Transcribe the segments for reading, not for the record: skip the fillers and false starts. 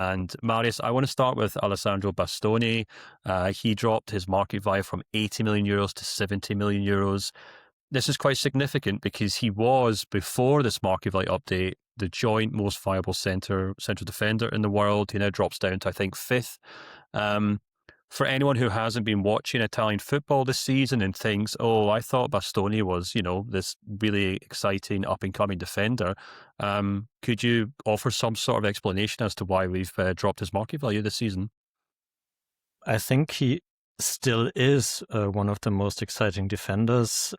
And Marius, I want to start with Alessandro Bastoni. He dropped his market value from 80 million euros to 70 million euros. This is quite significant because he was, before this market value update, the joint most viable central defender in the world. He now drops down to, I think, fifth. For anyone who hasn't been watching Italian football this season and thinks, oh, I thought Bastoni was, this really exciting up-and-coming defender, could you offer some sort of explanation as to why we've dropped his market value this season? I think he still is one of the most exciting defenders.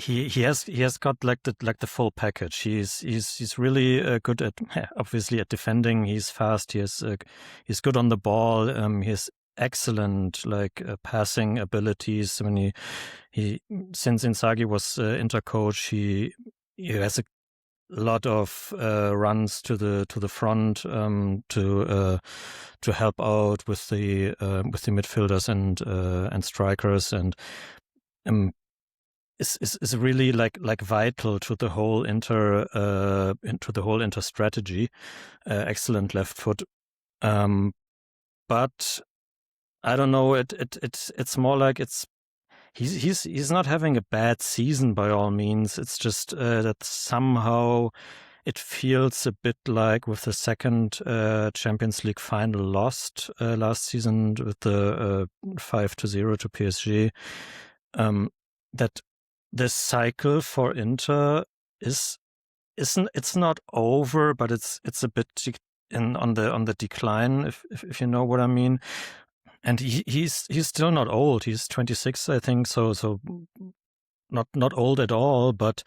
He has got like the full package. He's really good at obviously at defending. He's fast. He's good on the ball. He has excellent passing abilities. When he since Inzaghi was Inter coach, he has a lot of runs to the front to help out with the midfielders and strikers, and is really like vital to the whole Inter strategy. Excellent left foot, but I don't know. It's more like he's not having a bad season by all means. It's just that somehow it feels a bit like with the second Champions League final lost last season with the 5-0 to PSG. That this cycle for Inter it's not over, but it's a bit on the decline, if you know what I mean. And he's still not old. He's 26, I think. So not old at all. But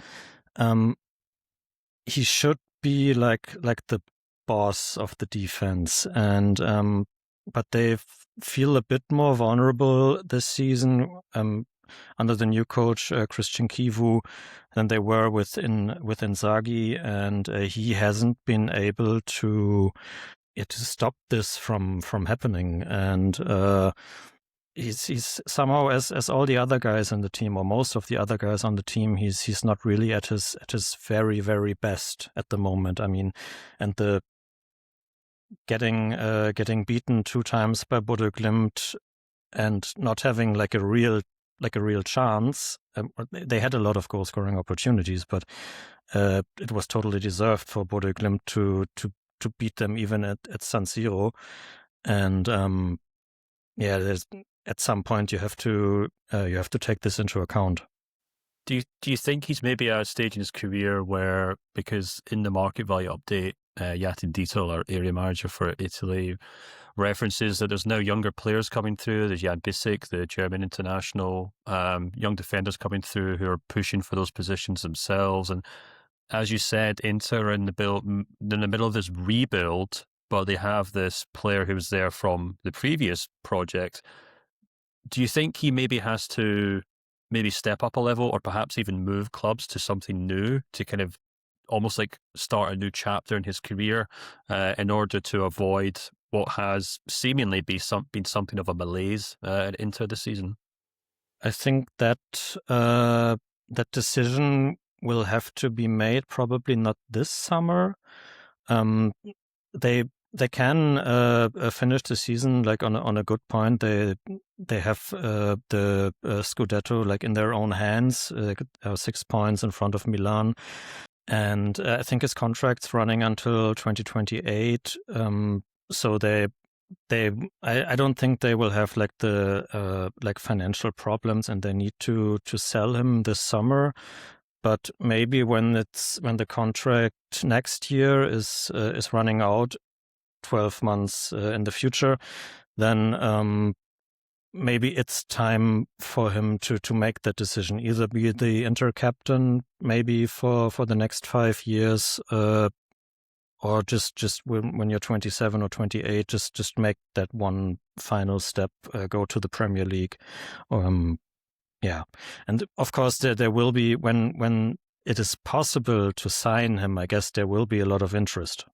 he should be like the boss of the defense. And but they feel a bit more vulnerable this season under the new coach Christian Chivu than they were with Inzaghi, and he hasn't been able to stop this from happening. And he's somehow, as all the other guys in the team, or most of the other guys on the team, he's not really at his very, very best at the moment. I mean, and the getting beaten 2 times by Bodo Glimt and not having like a real chance. They had a lot of goal scoring opportunities, but it was totally deserved for Bodo Glimt to beat them even at San Siro. And there's at some point you have to take this into account. Do you think he's maybe at a stage in his career where, because in the market value update, Yatin Dietel, our area manager for Italy, references that there's now younger players coming through. There's Jan Bissek, the German international, young defenders coming through who are pushing for those positions themselves. And as you said, Inter are in the middle of this rebuild, but they have this player who was there from the previous project. Do you think he maybe has to step up a level, or perhaps even move clubs to something new to kind of almost like start a new chapter in his career in order to avoid what has seemingly been something of a malaise at Inter this season? I think that that decision will have to be made probably not this summer. They can finish the season like on a good point. They have the Scudetto like in their own hands, 6 points in front of Milan, and I think his contract's running until 2028. So I don't think they will have like the like financial problems, and they need to sell him this summer. But maybe when the contract next year is running out, 12 months in the future, then maybe it's time for him to make that decision. Either be the Inter captain, maybe for the next 5 years, or just when you're 27 or 28, just make that one final step, go to the Premier League. Yeah, and of course there will be, when it is possible to sign him, I guess there will be a lot of interest.